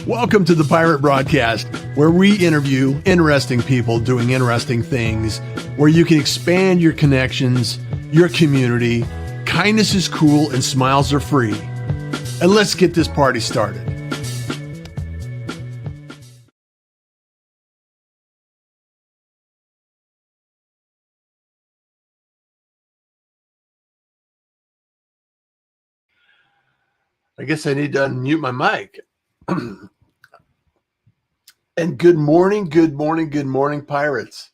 Welcome to the Pirate Broadcast, where we interview interesting people doing interesting things, where you can expand your connections, your community. Kindness is cool and smiles are free. And let's get this party started. I guess I need to unmute my mic. And good morning, pirates.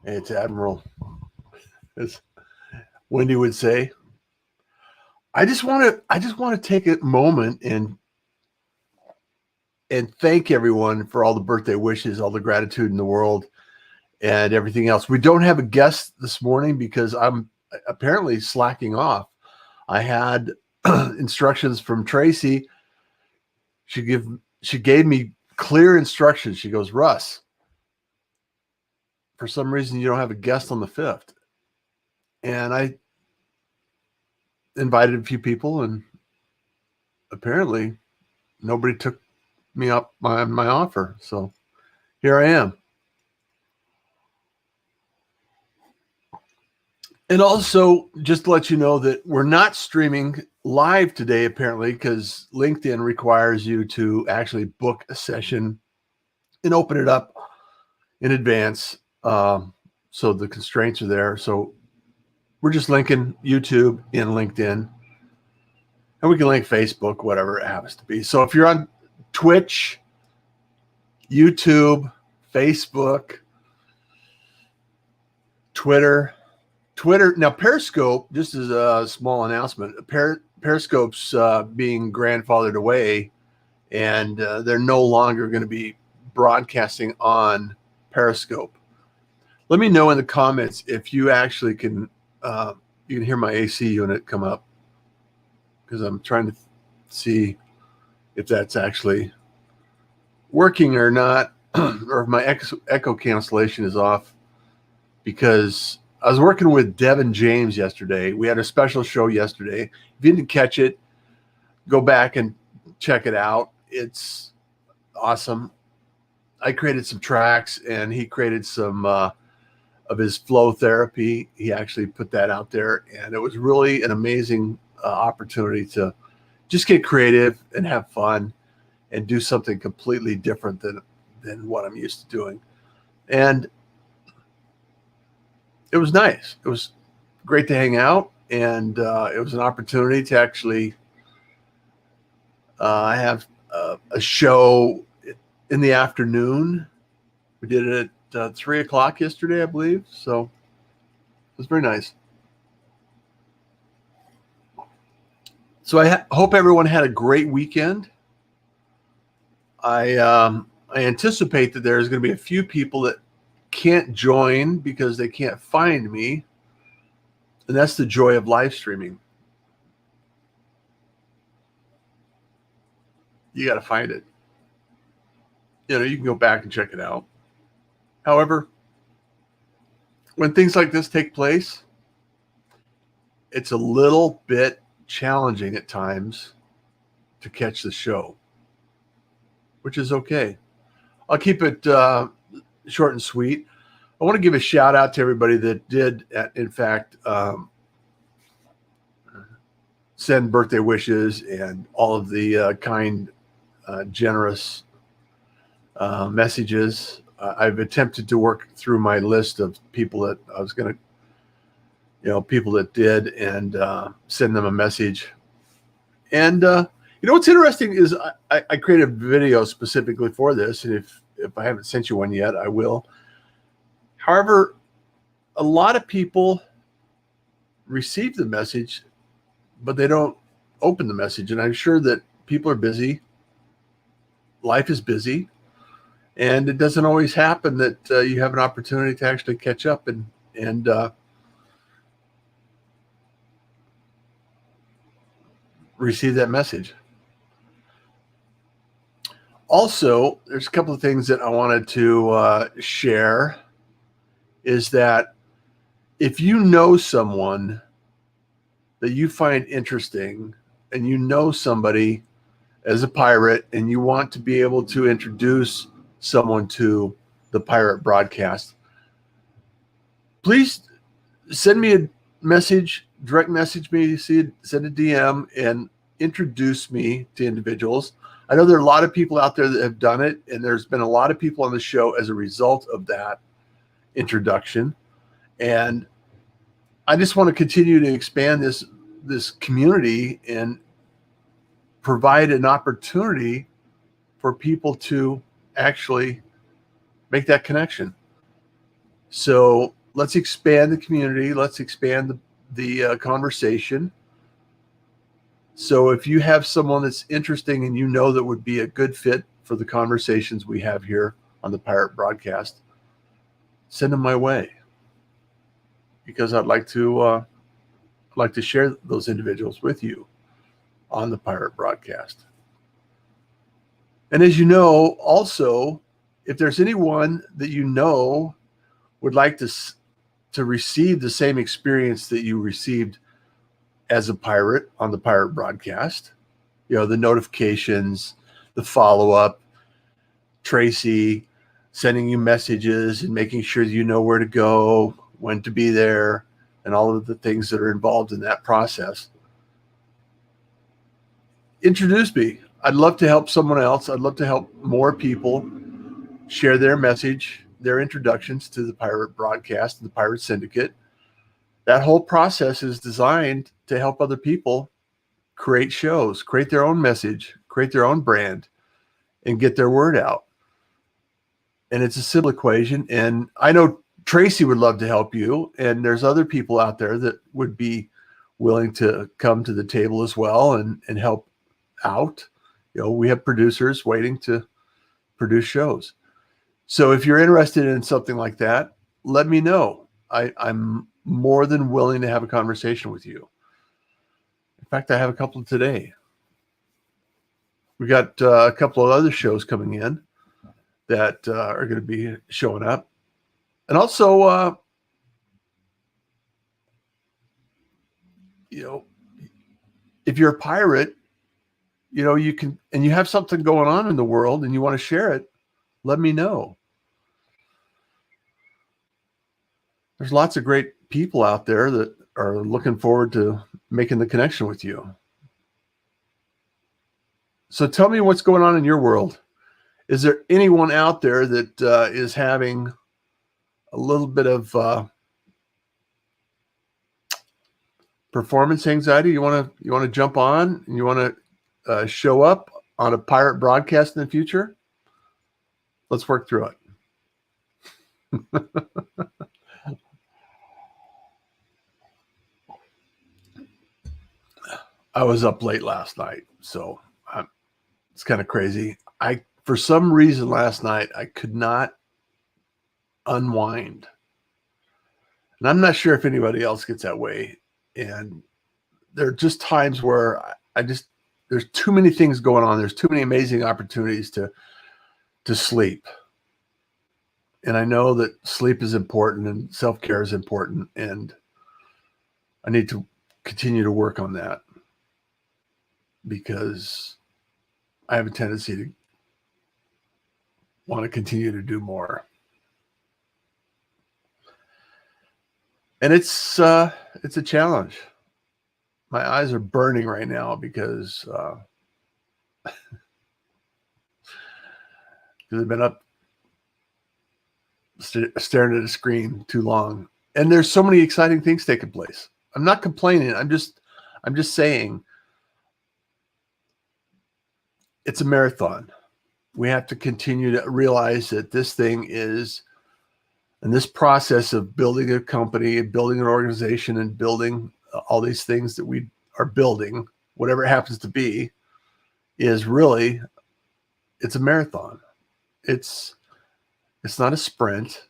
It's Admiral, as Wendy would say. I just want to take a moment and thank everyone for all the birthday wishes, all the gratitude in the world, and everything else. We don't have a guest this morning because I'm apparently slacking off. I had instructions from Tracy. She gave me clear instructions. She goes, Russ, for some reason you don't have a guest on the 5th. And I invited a few people, and apparently nobody took me up my offer. So here I am. And also, just to let you know that we're not streaming live today, apparently, because LinkedIn requires you to actually book a session and open it up in advance. So the constraints are there. So we're just linking YouTube and LinkedIn. And we can link Facebook, whatever it happens to be. So if you're on Twitch, YouTube, Facebook, Twitter, now Periscope, just as a small announcement, Periscope's being grandfathered away, and they're no longer going to be broadcasting on Periscope. Let me know in the comments if you actually can, you can hear my AC unit come up, because I'm trying to see if that's actually working or not, or if my echo cancellation is off, because I was working with Devin James yesterday. We had a special show yesterday. If you didn't catch it, go back and check it out. It's awesome. I created some tracks, and he created some of his flow therapy. He actually put that out there, and it was really an amazing opportunity to just get creative and have fun and do something completely different than what I'm used to doing. And it was nice. It was great to hang out, and it was an opportunity to actually have a show in the afternoon. We did it at 3 o'clock yesterday, I believe. So it was very nice. So I hope everyone had a great weekend. I anticipate that there's going to be a few people that can't join because they can't find me, and that's the joy of live streaming. You got to find it. You know, you can go back and check it out. However, when things like this take place, it's a little bit challenging at times to catch the show, which is okay. I'll keep it short and sweet. I want to give a shout out to everybody that did, in fact, send birthday wishes and all of the kind, generous messages. I've attempted to work through my list of people that I was going to, people that did, and send them a message. And, what's interesting is I created a video specifically for this, and if I haven't sent you one yet, I will. However, a lot of people receive the message, but they don't open the message. And I'm sure that people are busy. Life is busy. And it doesn't always happen that you have an opportunity to actually catch up and receive that message. Also, there's a couple of things that I wanted to share. Is that if you know someone that you find interesting, and you know somebody as a pirate and you want to be able to introduce someone to the pirate broadcast, please send me a message, direct message me, send a DM, and introduce me to individuals. I know there are a lot of people out there that have done it, and there's been a lot of people on the show as a result of that introduction. And I just want to continue to expand this community and provide an opportunity for people to actually make that connection. So let's expand the community. Let's expand the conversation. So if you have someone that's interesting and you know that would be a good fit for the conversations we have here on the Pirate Broadcast, send them my way, because I'd like to share those individuals with you on the Pirate Broadcast. And as you know, also, if there's anyone that you know would like to receive the same experience that you received as a pirate on the Pirate Broadcast, the notifications, the follow-up, Tracy sending you messages and making sure you know where to go, when to be there, and all of the things that are involved in that process, introduce me. I'd love to help someone else. I'd love to help more people share their message, their introductions to the Pirate Broadcast and the Pirate Syndicate. That whole process is designed to help other people create shows, create their own message, create their own brand, and get their word out. And it's a simple equation. And I know Tracy would love to help you. And there's other people out there that would be willing to come to the table as well and help out. We have producers waiting to produce shows. So if you're interested in something like that, let me know. I'm more than willing to have a conversation with you. In fact, I have a couple today. We got a couple of other shows coming in that are going to be showing up. And also, if you're a pirate, you can, and you have something going on in the world and you want to share it, let me know. There's lots of great people out there that are looking forward to making the connection with you. So tell me what's going on in your world. Is there anyone out there that is having a little bit of performance anxiety? You want to jump on and you want to show up on a pirate broadcast in the future? Let's work through it. I was up late last night, so it's kind of crazy. For some reason last night, I could not unwind. And I'm not sure if anybody else gets that way. And there are just times where there's too many things going on. There's too many amazing opportunities to sleep. And I know that sleep is important and self-care is important. And I need to continue to work on that, because I have a tendency to want to continue to do more. And it's a challenge. My eyes are burning right now because I've been up staring at a screen too long. And there's so many exciting things taking place. I'm not complaining. I'm just saying it's a marathon. We have to continue to realize that this thing is, and this process of building a company and building an organization and building all these things that we are building, whatever it happens to be, is really, it's a marathon. It's not a sprint.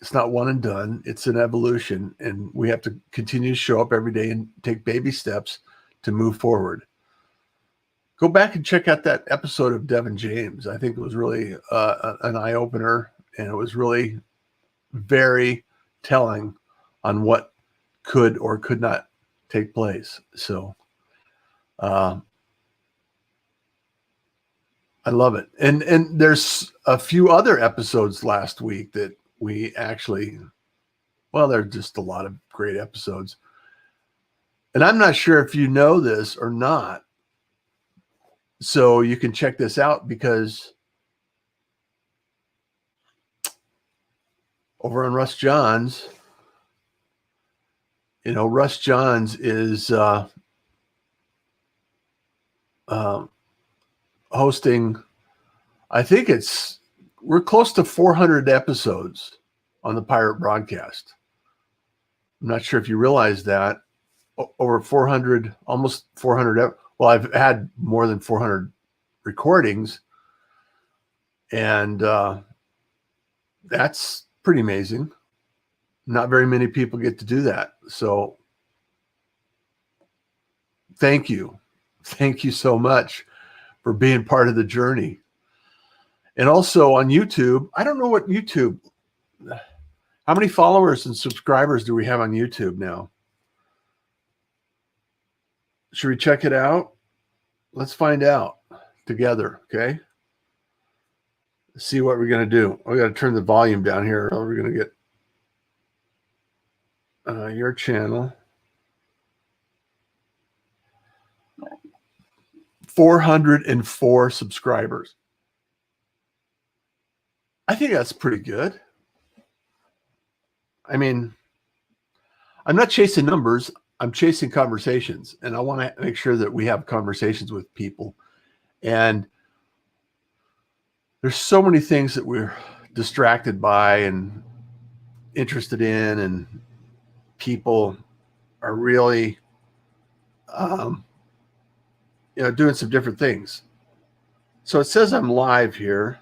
It's not one and done. It's an evolution. And we have to continue to show up every day and take baby steps to move forward. Go back and check out that episode of Devin James. I think it was really an eye-opener, and it was really very telling on what could or could not take place. So I love it. And there's a few other episodes last week that we actually, well, there's just a lot of great episodes. And I'm not sure if you know this or not. So you can check this out, because over on Russ Johns, Russ Johns is hosting, I think we're close to 400 episodes on the Pirate Broadcast. I'm not sure if you realize that. Over 400, almost 400. Well, I've had more than 400 recordings, and that's pretty amazing. Not very many people get to do that. So thank you. Thank you so much for being part of the journey. And also on YouTube, I don't know what YouTube, how many followers and subscribers do we have on YouTube now? Should we check it out? Let's find out together, okay? See what we're going to do. We got to turn the volume down here, or we're going to get your channel. 404 subscribers. I think that's pretty good. I mean, I'm not chasing numbers. I'm chasing conversations, and I want to make sure that we have conversations with people. And there's so many things that we're distracted by and interested in, and people are really, doing some different things. So it says I'm live here.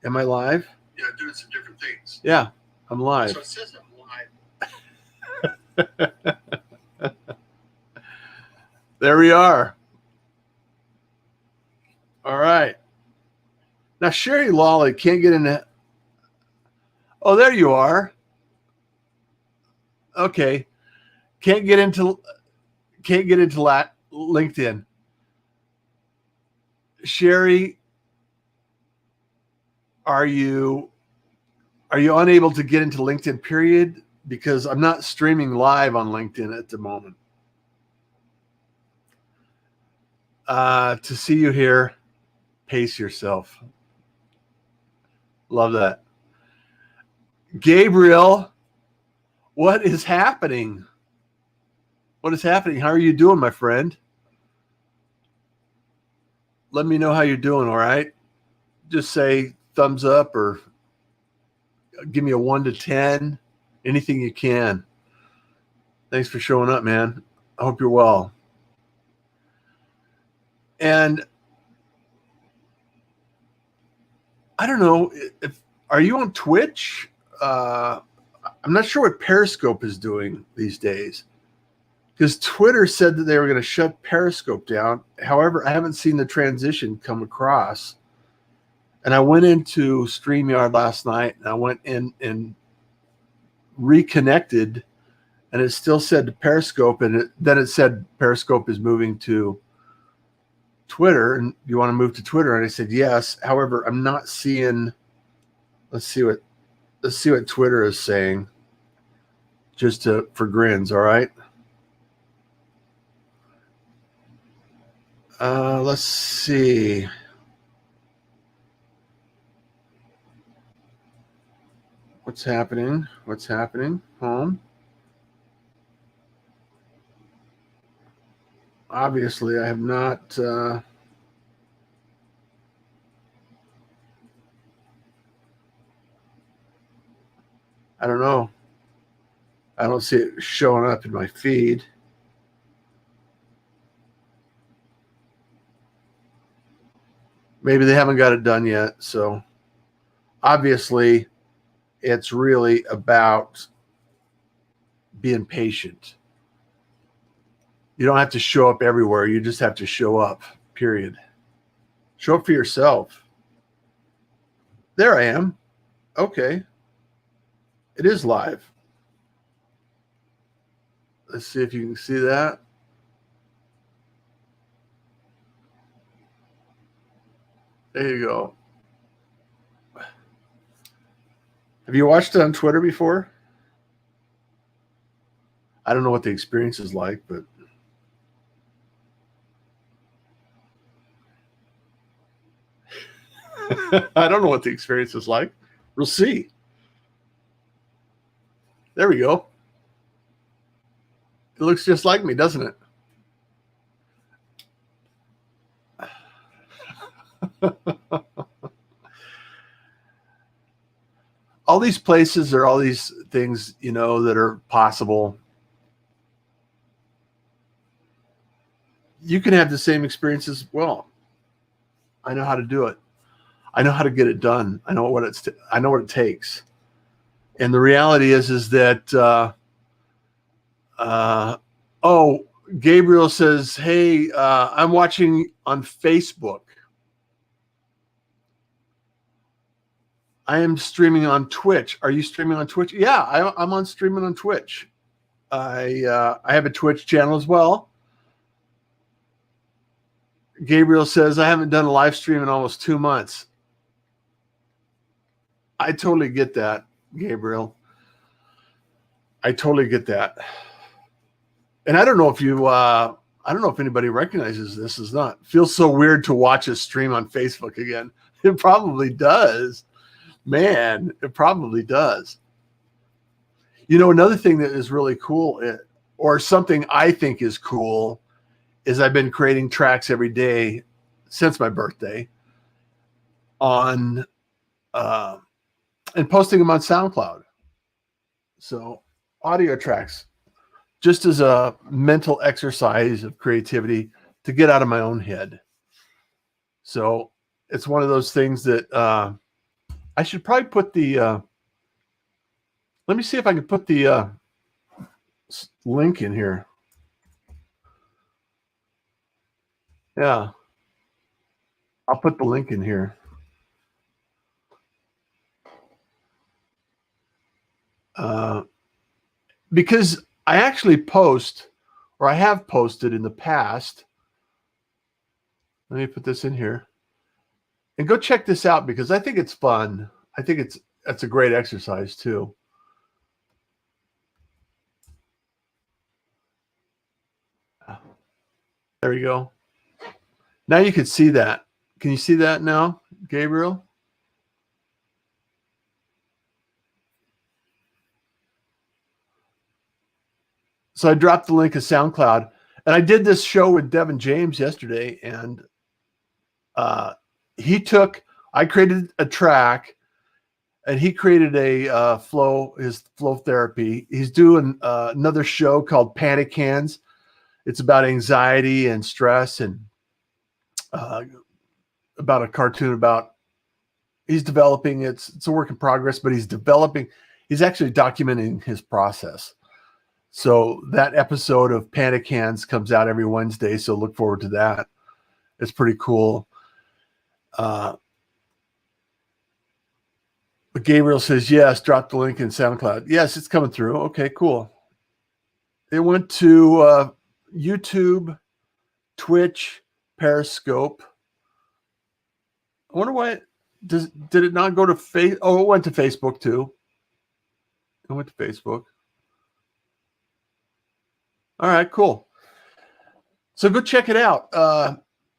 Am I live? Yeah, doing some different things. Yeah, I'm live. So it says I'm live. There we are. All right. Now, Sherry Lawley can't get in. Oh, there you are. Okay. Can't get into LinkedIn. Sherry, are you unable to get into LinkedIn, period? Because I'm not streaming live on LinkedIn at the moment. To see you here, pace yourself. Love that. Gabriel, what is happening? What is happening? How are you doing, my friend? Let me know how you're doing, all right? Just say thumbs up or give me a 1 to 10, anything you can. Thanks for showing up, man. I hope you're well. And I don't know, are you on Twitch? I'm not sure what Periscope is doing these days, because Twitter said that they were going to shut Periscope down. However, I haven't seen the transition come across. And I went into StreamYard last night, and I went in and reconnected, and it still said Periscope, and then it said Periscope is moving to Twitter, and you want to move to Twitter? And I said yes. However, I'm not seeing. Let's see what Twitter is saying, just for grins. All right. Let's see. What's happening? Home. Obviously, I have not. I don't know. I don't see it showing up in my feed. Maybe they haven't got it done yet. So obviously, it's really about being patient. You don't have to show up everywhere. You just have to show up, period. Show up for yourself. There I am. Okay. It is live. Let's see if you can see that. There you go. Have you watched it on Twitter before? I don't know what the experience is like, but I don't know what the experience is like. We'll see. There we go. It looks just like me, doesn't it? All these places are all these things, that are possible. You can have the same experience as well. I know how to do it. I know how to get it done. I know what it takes. And the reality is that Gabriel says, "Hey, I'm watching on Facebook. I am streaming on Twitch. Are you streaming on Twitch?" Yeah, I'm on streaming on Twitch. I have a Twitch channel as well. Gabriel says, "I haven't done a live stream in almost 2 months." I totally get that, Gabriel. I totally get that. And I don't know if anybody recognizes this. Is not. Feels so weird to watch a stream on Facebook again. It probably does. Man, it probably does. Another thing that is really cool, or something I think is cool, is I've been creating tracks every day since my birthday and posting them on SoundCloud. So audio tracks, just as a mental exercise of creativity to get out of my own head. So it's one of those things that I should probably put the let me see if I can put the link in here. Yeah. I'll put the link in here. Because I actually post, or I have posted in the past. Let me put this in here. And go check this out because I think it's fun. I think that's a great exercise too. There you go. Now you can see that. Can you see that now, Gabriel? So I dropped the link of SoundCloud, and I did this show with Devin James yesterday, and I created a track, and he created his flow therapy. He's doing another show called Panic Hands. It's about anxiety and stress, and about a cartoon about he's developing. It's a work in progress, but he's actually documenting his process. So that episode of Panic Hands comes out every Wednesday. So look forward to that. It's pretty cool. But Gabriel says, yes, drop the link in SoundCloud. Yes, it's coming through. Okay, cool. It went to YouTube, Twitch, Periscope. I wonder why did it not go to Facebook? Oh, it went to Facebook too. It went to Facebook. All right, cool. So go check it out.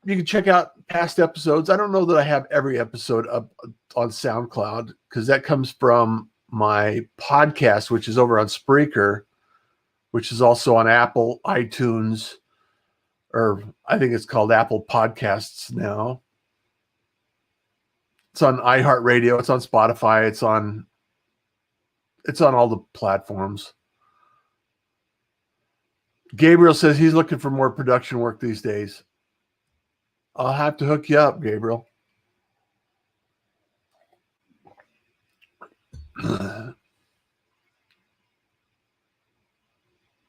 You can check out past episodes. I don't know that I have every episode up on SoundCloud because that comes from my podcast, which is over on Spreaker, which is also on Apple, iTunes, or I think it's called Apple Podcasts now. It's on iHeartRadio. It's on Spotify. It's on all the platforms. Gabriel says he's looking for more production work these days. I'll have to hook you up, Gabriel.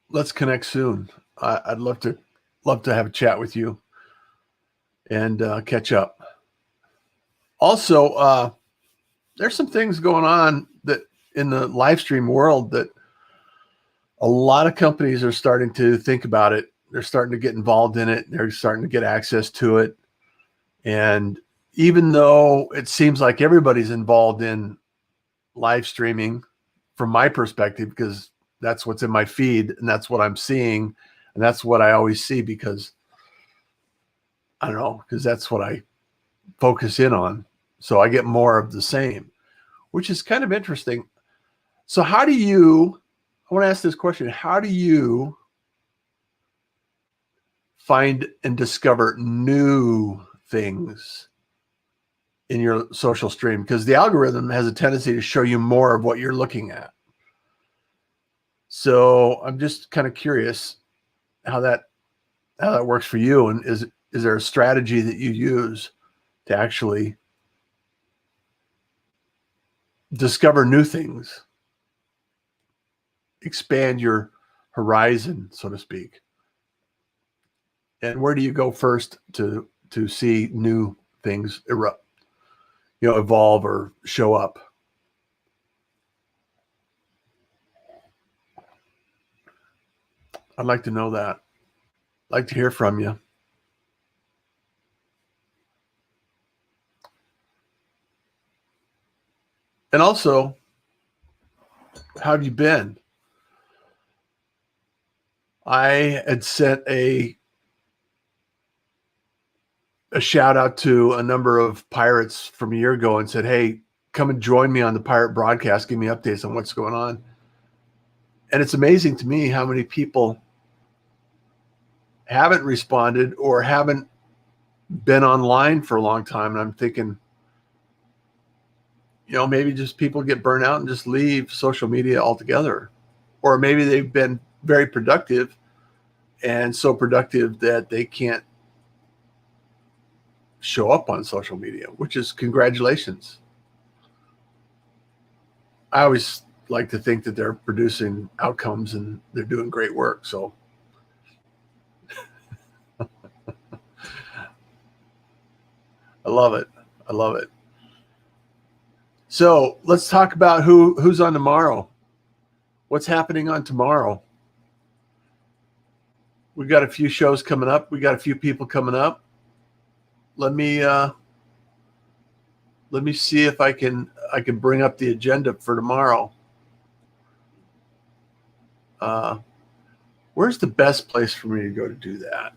Let's connect soon. I'd love to have a chat with you and catch up. Also, there's some things going on that in the live stream world that a lot of companies are starting to think about it. They're starting to get involved in it. They're starting to get access to it. And, even though it seems like everybody's involved in live streaming from my perspective, because that's what's in my feed and that's what I'm seeing. And that's what I always see because I don't know, because that's what I focus in on. So I get more of the same, which is kind of interesting. So I want to ask this question. How do you find and discover new things in your social stream? Because the algorithm has a tendency to show you more of what you're looking at. So I'm just kind of curious how that works for you. And is there a strategy that you use to actually discover new things, expand your horizon, so to speak? And where do you go first to see new things erupt, evolve or show up? I'd like to know that. I'd like to hear from you. And also, how have you been? I had sent a shout out to a number of pirates from a year ago and said, hey, come and join me on the pirate broadcast. Give me updates on what's going on. And it's amazing to me how many people haven't responded or haven't been online for a long time. And I'm thinking, maybe just people get burnt out and just leave social media altogether. Or maybe they've been very productive and so productive that they can't show up on social media, which is congratulations. I always like to think that they're producing outcomes and they're doing great work. So I love it. I love it. So let's talk about who's on tomorrow. What's happening on tomorrow? We got a few shows coming up. We got a few people coming up. Let me see if I can bring up the agenda for tomorrow. Where's the best place for me to go to do that?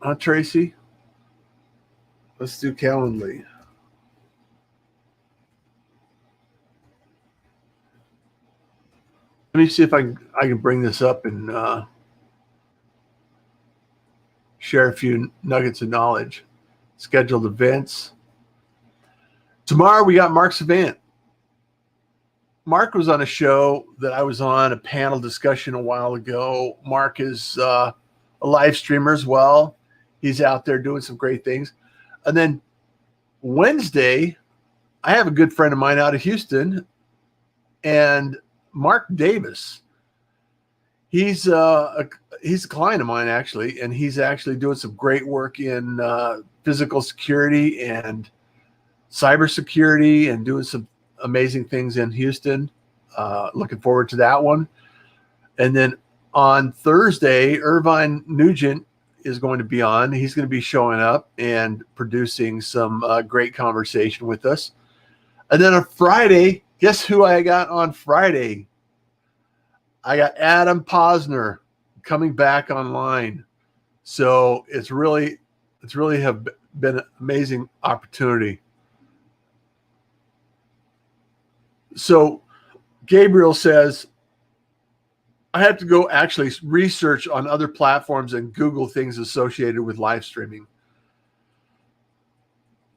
Huh, Tracy? Let's do Calendly. Let me see if I can bring this up and share a few nuggets of knowledge. Scheduled events. Tomorrow we got Mark Savant. Mark was on a show that I was on, a panel discussion a while ago. Mark is a live streamer as well. He's out there doing some great things. And then Wednesday, I have a good friend of mine out of Houston, and Mark Davis. He's a client of mine, actually, and he's actually doing some great work in physical security and cybersecurity and doing some amazing things in Houston. Looking forward to that one. And then on Thursday, Irvine Nugent is going to be on. He's going to be showing up and producing some great conversation with us. And then on Friday, guess who I got on Friday? I got Adam Posner coming back online. So it's really have been an amazing opportunity. So Gabriel says, I have to go actually research on other platforms and Google things associated with live streaming.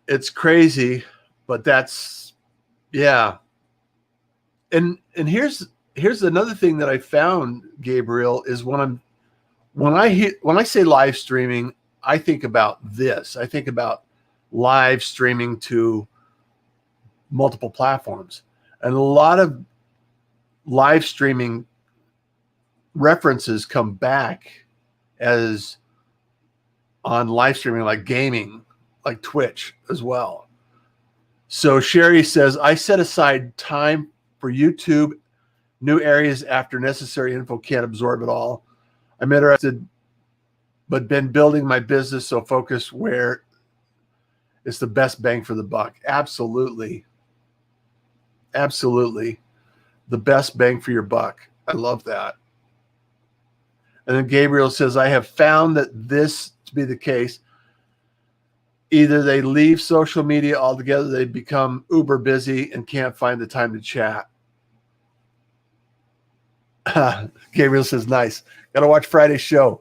It's crazy, but that's, yeah. And here's another thing that I found, Gabriel, is when I say live streaming, I think about this. I think about live streaming to multiple platforms. And a lot of live streaming references come back as on live streaming, like gaming, like Twitch as well. So Sherry says, I set aside time for YouTube, new areas after necessary info can't absorb it all. I'm interested, but been building my business, so focus where it's the best bang for the buck. Absolutely. Absolutely. The best bang for your buck. I love that. And then Gabriel says, I have found that this to be the case. Either they leave social media altogether, they become uber busy and can't find the time to chat. Gabriel says, nice. Got to watch Friday's show.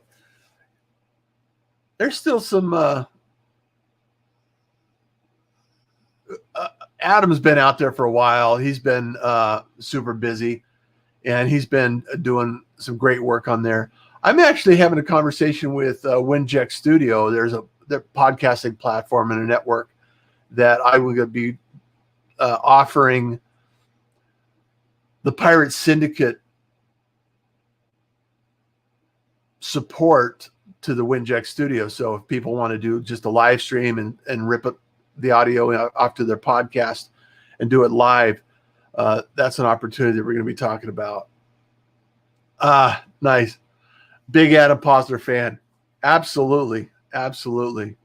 There's still some Adam's been out there for a while. He's been super busy, and he's been doing some great work on there. I'm actually having a conversation with Winject Studio. There's their podcasting platform and a network that I will be offering the Pirate Syndicate support to the Winject Studio. So if people want to do just a live stream and rip it, the audio off to their podcast and do it live, that's an opportunity that we're going to be talking about. Nice. Big Adam Posner fan. Absolutely. Absolutely.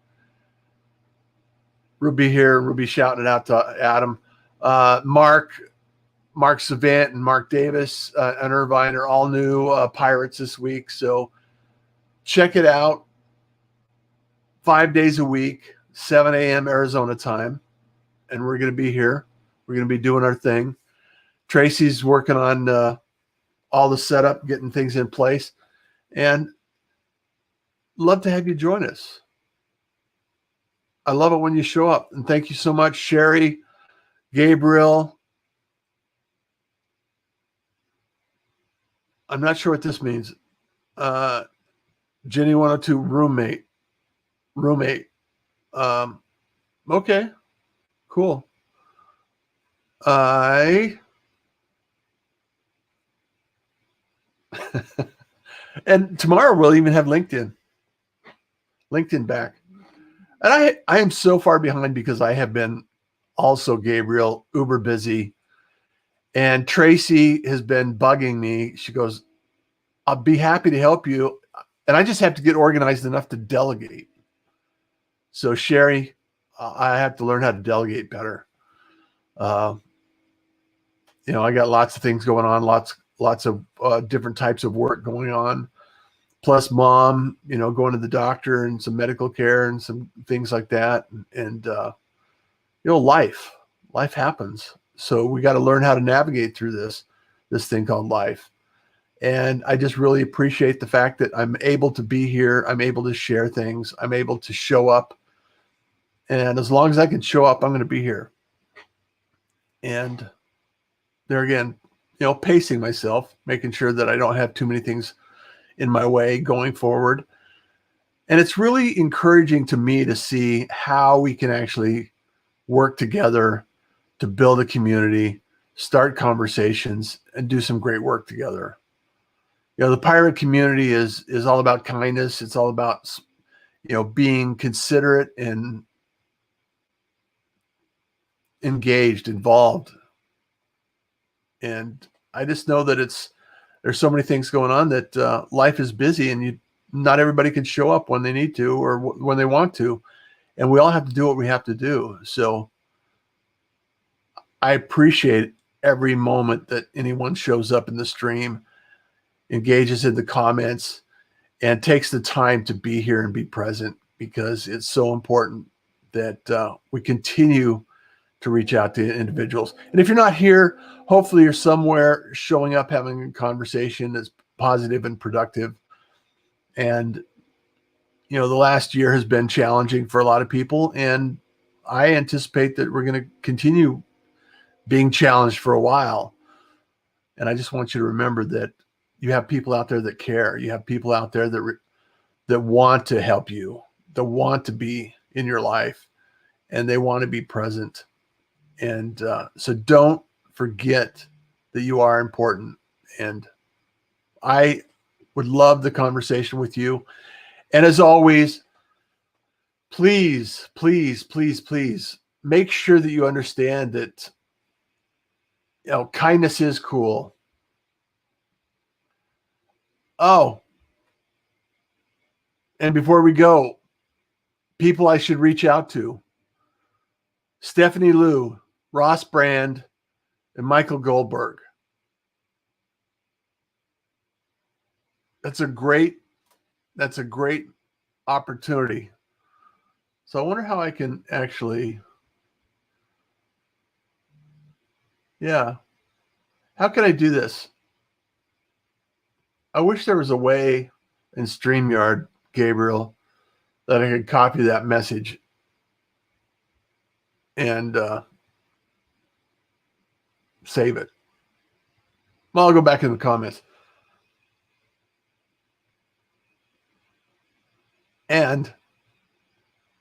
Ruby here. Ruby shouting it out to Adam. Mark Savant and Mark Davis and Irvine are all new Pirates this week. So check it out. 5 days a week, 7 a.m. Arizona time. And we're going to be here. We're going to be doing our thing. Tracy's working on all the setup, getting things in place. And love to have you join us. I love it when you show up. And thank you so much, Sherry, Gabriel. I'm not sure what this means. Jenny 102, roommate. Okay, cool. And tomorrow we'll even have LinkedIn back. And I am so far behind because I have been also, Gabriel, uber busy. And Tracy has been bugging me. She goes, I'll be happy to help you. And I just have to get organized enough to delegate. So Sherry, I have to learn how to delegate better. I got lots of things going on, lots of different types of work going on. Plus mom, going to the doctor and some medical care and some things like that. And life happens. So we got to learn how to navigate through this thing called life. And I just really appreciate the fact that I'm able to be here. I'm able to share things. I'm able to show up. And as long as I can show up, I'm going to be here. And there again, pacing myself, making sure that I don't have too many things in my way going forward. And it's really encouraging to me to see how we can actually work together to build a community, start conversations, and do some great work together. The pirate community is all about kindness. It's all about, being considerate and engaged, involved. And I just know that there's so many things going on that life is busy, and not everybody can show up when they need to or when they want to. And we all have to do what we have to do. So I appreciate every moment that anyone shows up in the stream, engages in the comments, and takes the time to be here and be present, because it's so important that we continue to reach out to individuals. And if you're not here, hopefully you're somewhere showing up, having a conversation that's positive and productive. And, the last year has been challenging for a lot of people. And I anticipate that we're going to continue being challenged for a while. And I just want you to remember that you have people out there that care. You have people out there that want to help you, that want to be in your life, and they want to be present. And so don't forget that you are important. And I would love the conversation with you. And as always, please, please, please, please make sure that you understand that kindness is cool. Oh, and before we go, people I should reach out to. Stephanie Liu, Ross Brand, and Michael Goldberg. That's a great opportunity. So I wonder how I can actually, how can I do this? I wish there was a way in StreamYard, Gabriel, that I could copy that message and save it. Well, I'll go back in the comments. And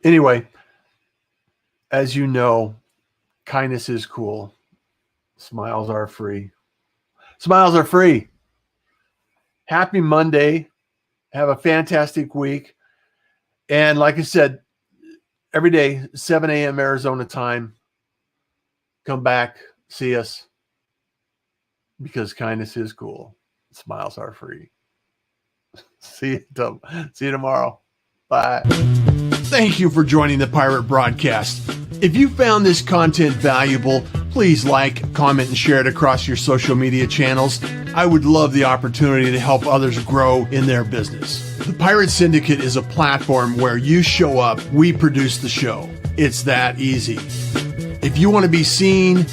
anyway, as you know, kindness is cool. Smiles are free. Smiles are free. Happy Monday. Have a fantastic week. And like I said, every day, 7 a.m. Arizona time, come back, see us, because kindness is cool. Smiles are free. See you tomorrow. Bye. Thank you for joining the Pirate Broadcast. If you found this content valuable, please like, comment, and share it across your social media channels. I would love the opportunity to help others grow in their business. The Pirate Syndicate is a platform where you show up, we produce the show. It's that easy. If you want to be seen,